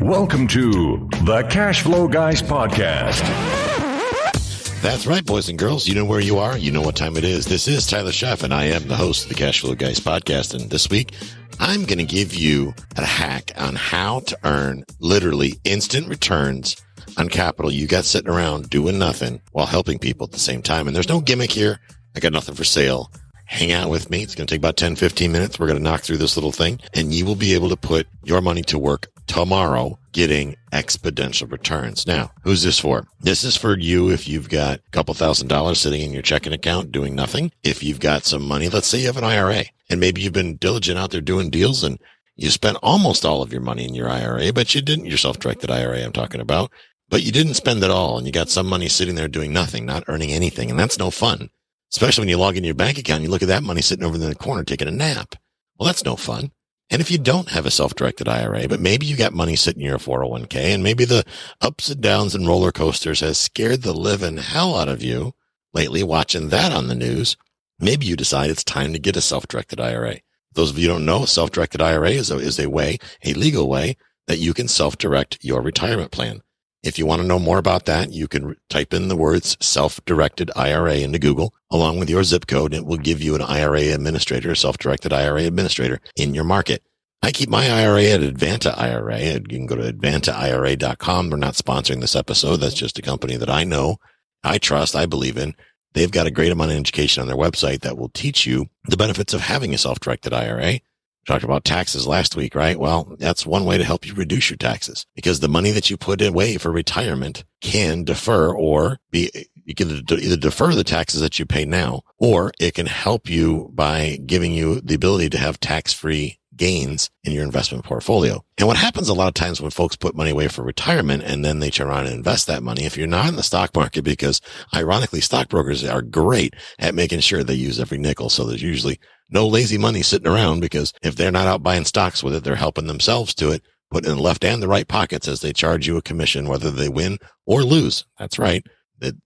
Welcome to the Cash Flow Guys podcast. That's right, boys and girls. You know where you are. You know what time it is. This is Tyler Sheff, and I am the host of the Cash Flow Guys podcast. And this week, I'm going to give you a hack on how to earn literally instant returns on capital you got sitting around doing nothing while helping people at the same time. And there's no gimmick here. I got nothing for sale. Hang out with me. It's going to take about 10, 15 minutes. We're going to knock through this little thing, and you will be able to put your money to work tomorrow getting exponential returns. Now, who's this for? This is for you if you've got a couple $1,000s sitting in your checking account doing nothing. If you've got some money, let's say you have an IRA, and maybe you've been diligent out there doing deals and you spent almost all of your money in your IRA, but you didn't, your self-directed IRA I'm talking about, but you didn't spend it all, and you got some money sitting there doing nothing, not earning anything, and that's no fun. Especially when you log into your bank account and you look at that money sitting over in the corner taking a nap. Well, that's no fun. And if you don't have a self-directed IRA, but maybe you got money sitting in your 401k, and maybe the ups and downs and roller coasters has scared the living hell out of you lately watching that on the news, maybe you decide it's time to get a self-directed IRA. Those of you who don't know, a self-directed IRA is a way, a legal way that you can self-direct your retirement plan. If you want to know more about that, you can type in the words self-directed IRA into Google along with your zip code, and it will give you an IRA administrator, a self-directed IRA administrator in your market. I keep my IRA at Advanta IRA. You can go to advantaira.com. We're not sponsoring this episode. That's just a company that I know, I trust, I believe in. They've got a great amount of education on their website that will teach you the benefits of having a self-directed IRA. Talked about taxes last week, right? Well, that's one way to help you reduce your taxes, because the money that you put away for retirement can defer, or you can either defer the taxes that you pay now, or it can help you by giving you the ability to have tax-free gains in your investment portfolio. And what happens a lot of times when folks put money away for retirement and then they turn around and invest that money, if you're not in the stock market, because ironically, stockbrokers are great at making sure they use every nickel. So there's usually no lazy money sitting around, because if they're not out buying stocks with it, they're helping themselves to it, put in the left and the right pockets as they charge you a commission, whether they win or lose. That's right.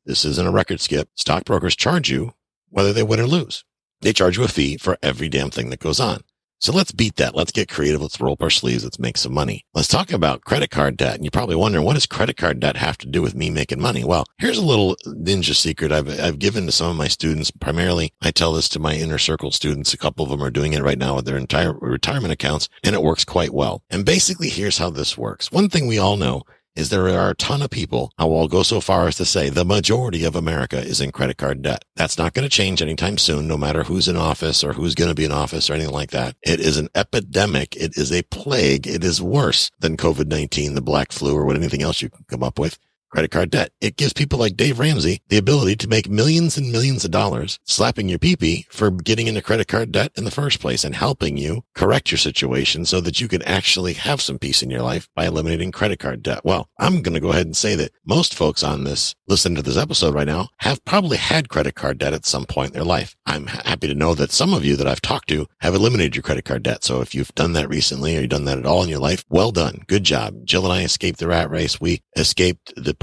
This isn't a record skip. Stockbrokers charge you whether they win or lose. They charge you a fee for every damn thing that goes on. So let's beat that. Let's get creative. Let's roll up our sleeves. Let's make some money. Let's talk about credit card debt. And you're probably wondering, what does credit card debt have to do with me making money? Well, here's a little ninja secret I've given to some of my students. Primarily, I tell this to my inner circle students. A couple of them are doing it right now with their entire retirement accounts, and it works quite well. And basically, here's how this works. One thing we all know is there are a ton of people, I will go so far as to say the majority of America is in credit card debt. That's not going to change anytime soon, no matter who's in office or who's going to be in office or anything like that. It is an epidemic. It is a plague. It is worse than COVID-19, the black flu, or what anything else you can come up with. Credit card debt. It gives people like Dave Ramsey the ability to make millions and millions of dollars slapping your pee-pee for getting into credit card debt in the first place and helping you correct your situation so that you can actually have some peace in your life by eliminating credit card debt. Well, I'm going to go ahead and say that most folks on this, listening to this episode right now, have probably had credit card debt at some point in their life. I'm happy to know that some of you that I've talked to have eliminated your credit card debt. So if you've done that recently, or you've done that at all in your life, well done. Good job. Jill and I escaped the rat race. We escaped the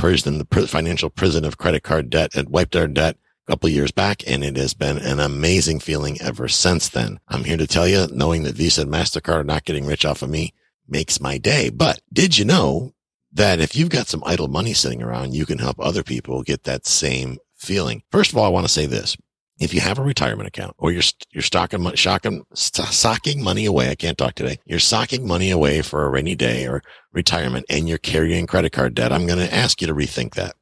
financial prison of credit card debt, and wiped our debt a couple of years back, and it has been an amazing feeling ever since then. I'm here to tell you, knowing that Visa and MasterCard are not getting rich off of me makes my day. But did you know that if you've got some idle money sitting around, you can help other people get that same feeling? First of all, I want to say this. If you have a retirement account, or you're socking money away, I can't talk today. You're socking money away for a rainy day or retirement, and you're carrying credit card debt, I'm going to ask you to rethink that.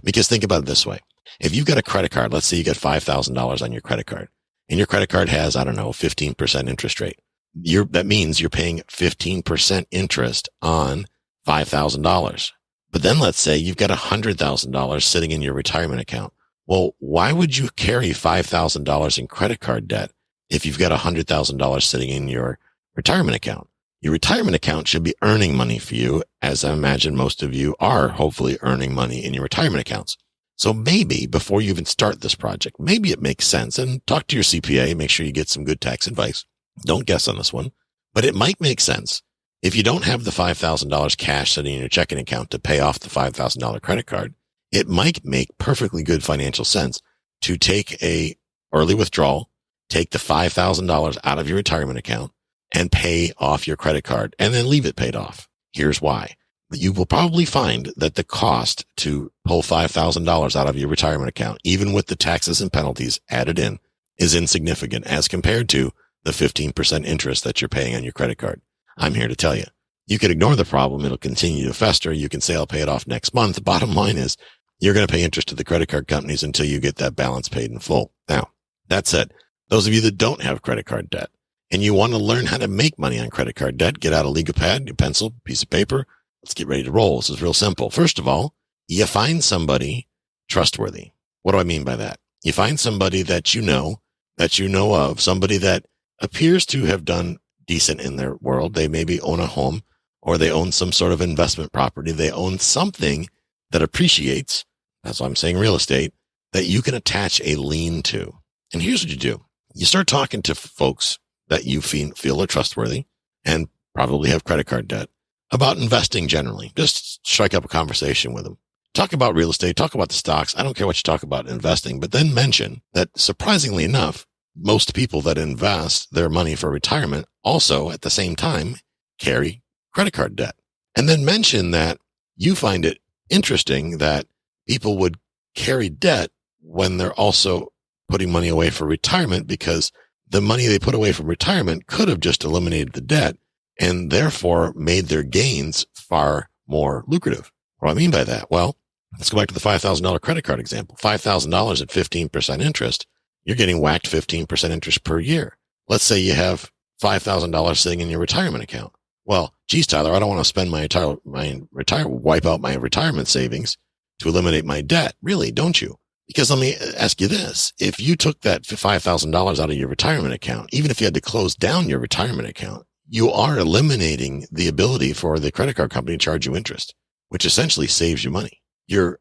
Because think about it this way. If you've got a credit card, let's say you got $5,000 on your credit card, and your credit card has, 15% interest rate. That means you're paying 15% interest on $5,000. But then let's say you've got $100,000 sitting in your retirement account. Well, why would you carry $5,000 in credit card debt if you've got $100,000 sitting in your retirement account? Your retirement account should be earning money for you, as I imagine most of you are hopefully earning money in your retirement accounts. So maybe before you even start this project, maybe it makes sense, and talk to your CPA, make sure you get some good tax advice. Don't guess on this one, but it might make sense. If you don't have the $5,000 cash sitting in your checking account to pay off the $5,000 credit card, it might make perfectly good financial sense to take a early withdrawal, take the $5,000 out of your retirement account and pay off your credit card, and then leave it paid off. Here's why. you will probably find that the cost to pull $5,000 out of your retirement account, even with the taxes and penalties added in, is insignificant as compared to the 15% interest that you're paying on your credit card. I'm here to tell you, you can ignore the problem. It'll continue to fester. You can say, I'll pay it off next month. The bottom line is you're going to pay interest to the credit card companies until you get that balance paid in full. Now, that said, those of you that don't have credit card debt and you want to learn how to make money on credit card debt, get out a legal pad, your pencil, piece of paper. Let's get ready to roll. This is real simple. First of all, you find somebody trustworthy. What do I mean by that? You find somebody that you know of, somebody that appears to have done decent in their world. They maybe own a home or they own some sort of investment property. They own something that appreciates. That's why I'm saying real estate, that you can attach a lien to. And here's what you do. You start talking to folks that you feel are trustworthy and probably have credit card debt about investing generally. Just strike up a conversation with them. Talk about real estate, talk about the stocks. I don't care what you talk about investing, but then mention that surprisingly enough, most people that invest their money for retirement also at the same time carry credit card debt. And then mention that you find it interesting that people would carry debt when they're also putting money away for retirement, because the money they put away from retirement could have just eliminated the debt and therefore made their gains far more lucrative. What do I mean by that? Well, let's go back to the $5,000 credit card example. $5,000 at 15% interest. You're getting whacked 15% interest per year. Let's say you have $5,000 sitting in your retirement account. Well, geez, Tyler, I don't want to spend wipe out my retirement savings to eliminate my debt. Really, don't you? Because let me ask you this. If you took that $5,000 out of your retirement account, even if you had to close down your retirement account, you are eliminating the ability for the credit card company to charge you interest, which essentially saves you money.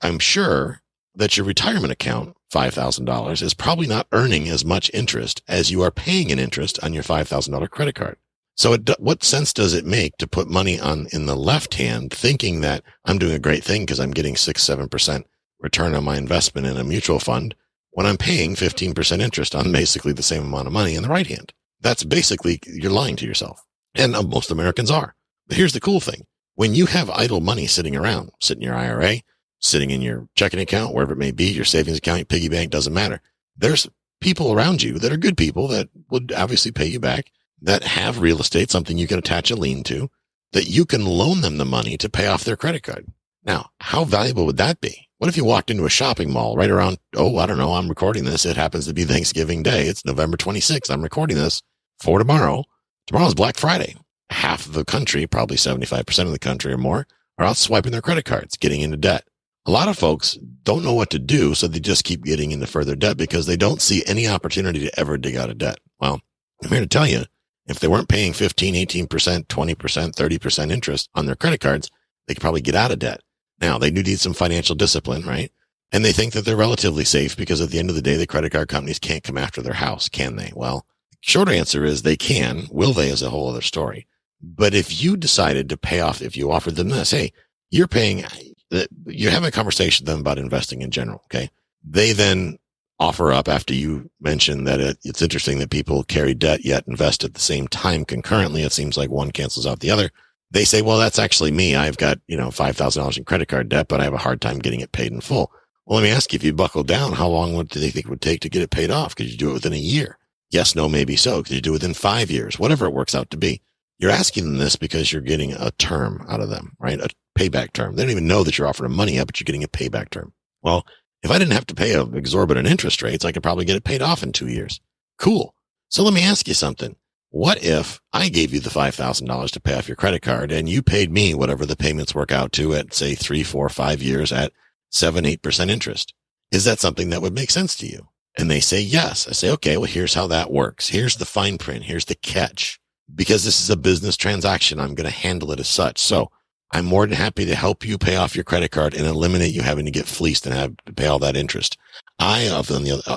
I'm sure that your retirement account, $5,000, is probably not earning as much interest as you are paying in interest on your $5,000 credit card. So what sense does it make to put money in the left hand, thinking that I'm doing a great thing because I'm getting 6-7% return on my investment in a mutual fund when I'm paying 15% interest on basically the same amount of money in the right hand? That's basically, you're lying to yourself. And most Americans are. But here's the cool thing. When you have idle money sitting around, sitting in your IRA, sitting in your checking account, wherever it may be, your savings account, your piggy bank, doesn't matter. There's people around you that are good people that would obviously pay you back, that have real estate, something you can attach a lien to, that you can loan them the money to pay off their credit card. Now, how valuable would that be? What if you walked into a shopping mall right around, I don't know, I'm recording this. It happens to be Thanksgiving Day. It's November 26th. I'm recording this for tomorrow. Tomorrow's Black Friday. Half of the country, probably 75% of the country or more, are out swiping their credit cards, getting into debt. A lot of folks don't know what to do, so they just keep getting into further debt because they don't see any opportunity to ever dig out of debt. Well, I'm here to tell you, if they weren't paying 15, 18%, 20%, 30% interest on their credit cards, they could probably get out of debt. Now, they do need some financial discipline, right? And they think that they're relatively safe because at the end of the day, the credit card companies can't come after their house, can they? Well, short answer is they can. Will they is a whole other story. But if you decided to pay off, if you offered them this, hey, you're having a conversation with them about investing in general. Okay. They then offer up, after you mention that it's interesting that people carry debt yet invest at the same time concurrently. It seems like one cancels out the other. They say, well, that's actually me. I've got, $5,000 in credit card debt, but I have a hard time getting it paid in full. Well, let me ask you, if you buckle down, how long do they think it would take to get it paid off? Could you do it within a year? Yes, no, maybe so. Could you do it within 5 years? Whatever it works out to be. You're asking them this because you're getting a term out of them, right? A payback term. They don't even know that you're offering money up, but you're getting a payback term. Well, if I didn't have to pay exorbitant interest rates, I could probably get it paid off in 2 years. Cool. So let me ask you something. What if I gave you the $5,000 to pay off your credit card and you paid me whatever the payments work out to at, say, 3, 4, 5 years at 7-8% interest? Is that something that would make sense to you? And they say yes. I say, okay, well, here's how that works. Here's the fine print. Here's the catch. Because this is a business transaction, I'm going to handle it as such. So I'm more than happy to help you pay off your credit card and eliminate you having to get fleeced and have to pay all that interest. I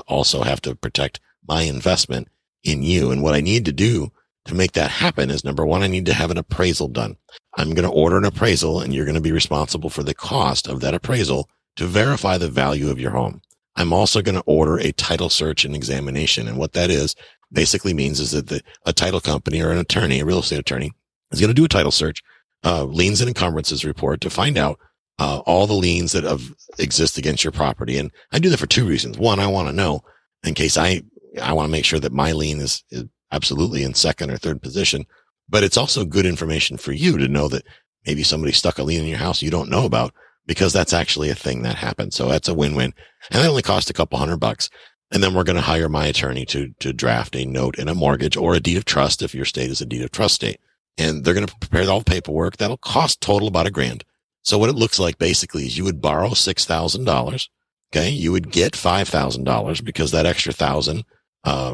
also have to protect my investment in you. And what I need to do to make that happen is, number one, I need to have an appraisal done. I'm going to order an appraisal and you're going to be responsible for the cost of that appraisal to verify the value of your home. I'm also going to order a title search and examination. And what that is basically means is that a title company or an attorney, a real estate attorney, is going to do a title search, liens and encumbrances report to find out all the liens that exist against your property. And I do that for two reasons. One, I want to know in case I want to make sure that my lien is absolutely in second or third position. But it's also good information for you to know that maybe somebody stuck a lien in your house you don't know about, because that's actually a thing that happened. So that's a win-win. And that only cost a couple $100. And then we're going to hire my attorney to draft a note in a mortgage or a deed of trust if your state is a deed of trust state. And they're going to prepare all the paperwork. That'll cost total about $1,000. So what it looks like basically is you would borrow $6,000. Okay. You would get $5,000 because that extra $1,000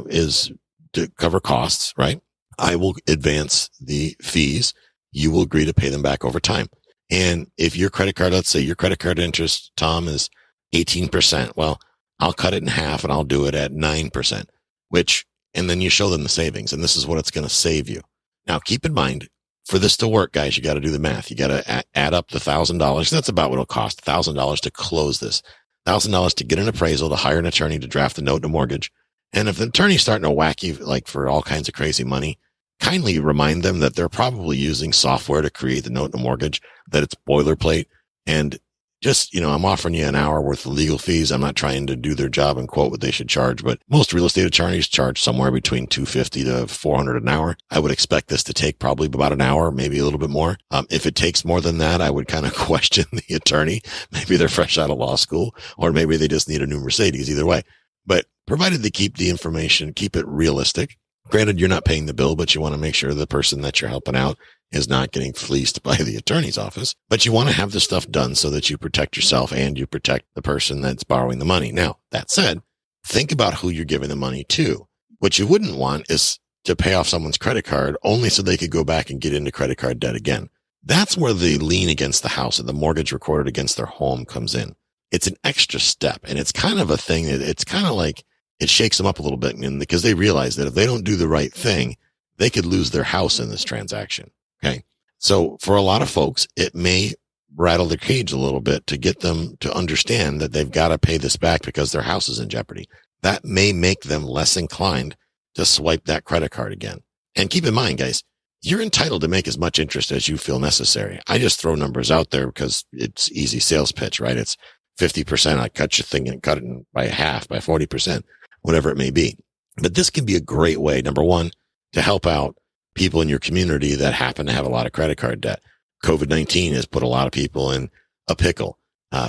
is to cover costs, right? I will advance the fees. You will agree to pay them back over time. And if your credit card, let's say your credit card interest, Tom, is 18%. Well, I'll cut it in half and I'll do it at 9%, and then you show them the savings. And this is what it's going to save you. Now, keep in mind, for this to work, guys, you got to do the math. You got to add up the $1,000. That's about what it'll cost. $1,000 to close this, $1,000 to get an appraisal, to hire an attorney to draft the note and a mortgage. And if the attorney's starting to whack you like for all kinds of crazy money, kindly remind them that they're probably using software to create the note and a mortgage, that it's boilerplate. And just, I'm offering you an hour worth of legal fees. I'm not trying to do their job and quote what they should charge, but most real estate attorneys charge somewhere between $250 to $400 an hour. I would expect this to take probably about an hour, maybe a little bit more. If it takes more than that, I would kind of question the attorney. Maybe they're fresh out of law school, or maybe they just need a new Mercedes. Either way, but provided they keep the information, keep it realistic. Granted, you're not paying the bill, but you want to make sure the person that you're helping out is not getting fleeced by the attorney's office. But you want to have this stuff done so that you protect yourself and you protect the person that's borrowing the money. Now, that said, think about who you're giving the money to. What you wouldn't want is to pay off someone's credit card only so they could go back and get into credit card debt again. That's where the lien against the house and the mortgage recorded against their home comes in. It's an extra step, and it's kind of a thing that it's kind of like it shakes them up a little bit, because they realize that if they don't do the right thing, they could lose their house in this transaction. Okay. So for a lot of folks, it may rattle their cage a little bit to get them to understand that they've got to pay this back because their house is in jeopardy. That may make them less inclined to swipe that credit card again. And keep in mind, guys, you're entitled to make as much interest as you feel necessary. I just throw numbers out there because it's easy sales pitch, right? It's 50%. I cut your thing and cut it by half, by 40%. Whatever it may be. But this can be a great way, number one, to help out people in your community that happen to have a lot of credit card debt. COVID-19 has put a lot of people in a pickle.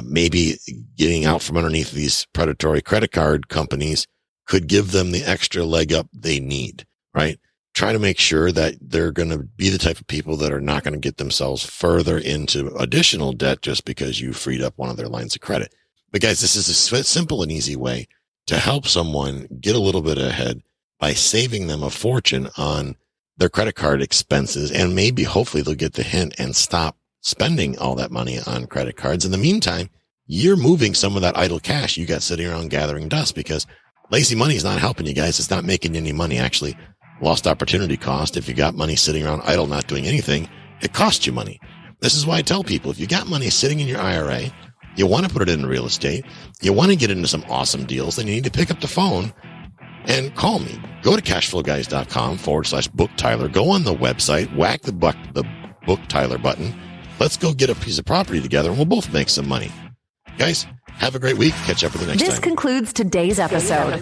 Maybe getting out from underneath these predatory credit card companies could give them the extra leg up they need, right? Try to make sure that they're going to be the type of people that are not going to get themselves further into additional debt just because you freed up one of their lines of credit. But guys, this is a simple and easy way to help someone get a little bit ahead by saving them a fortune on their credit card expenses. And maybe hopefully they'll get the hint and stop spending all that money on credit cards. In the meantime, you're moving some of that idle cash you got sitting around gathering dust, because lazy money is not helping you guys. It's not making any money. Actually, lost opportunity cost. If you got money sitting around idle, not doing anything, it costs you money. This is why I tell people, if you got money sitting in your IRA, you want to put it in real estate, you want to get into some awesome deals, then you need to pick up the phone and call me. Go to cashflowguys.com/book Tyler. Go on the website, whack the book Tyler button. Let's go get a piece of property together and we'll both make some money. Guys, have a great week. Catch up with you next time. This concludes today's episode.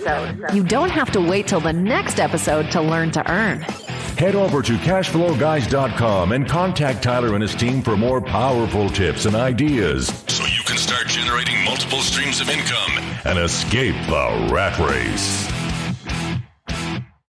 You don't have to wait till the next episode to learn to earn. Head over to cashflowguys.com and contact Tyler and his team for more powerful tips and ideas, so you can start generating multiple streams of income and escape the rat race.